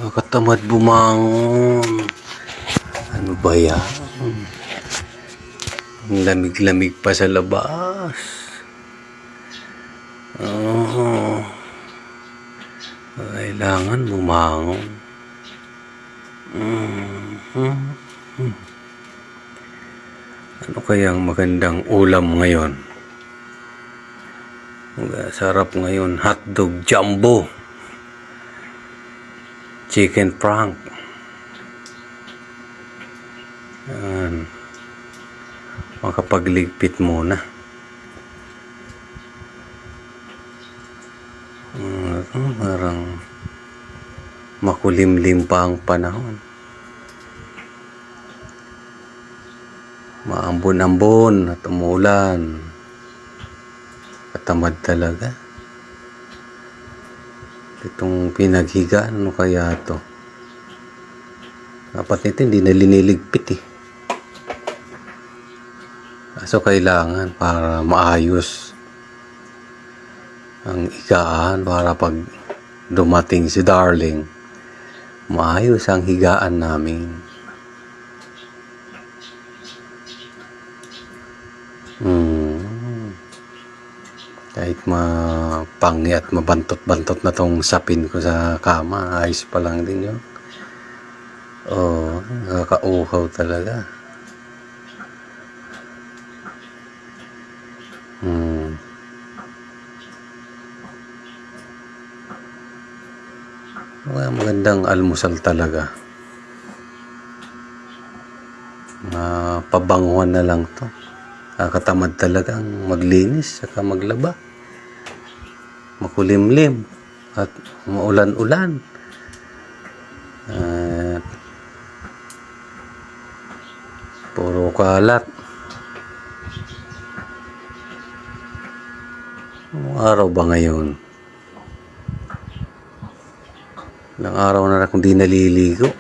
Nakatamad bumangon. Ano ba yan? Ang lamig-lamig pa sa labas. Kailangan bumangon. Ano kayang magandang ulam ngayon? Sarap ngayon, hotdog jumbo, chicken frank. Yan. Makapagligpit muna. Parang makulimlim pa ang panahon. Maambon-ambon at umulan. Katamad talaga. Itong pinaghigaan, ano kaya to? Dapat nito hindi na liniligpit eh. So kailangan para maayos ang higaan, para pag dumating si Darling, maayos ang higaan namin. Kahit mapanghi at mabantot-bantot na tong sapin ko sa kama, ayos pa lang din yun. Nakakauhaw talaga. Magandang almusal talaga. Pabanguhan na lang to. Kakatamad talagang maglinis saka maglaba. Makulimlim at maulan-ulan. Puro kalat. Anong araw ba ngayon? Ilang araw na akong di naliligo.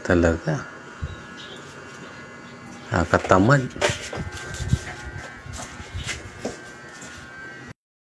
Talaga. Nakakatamad.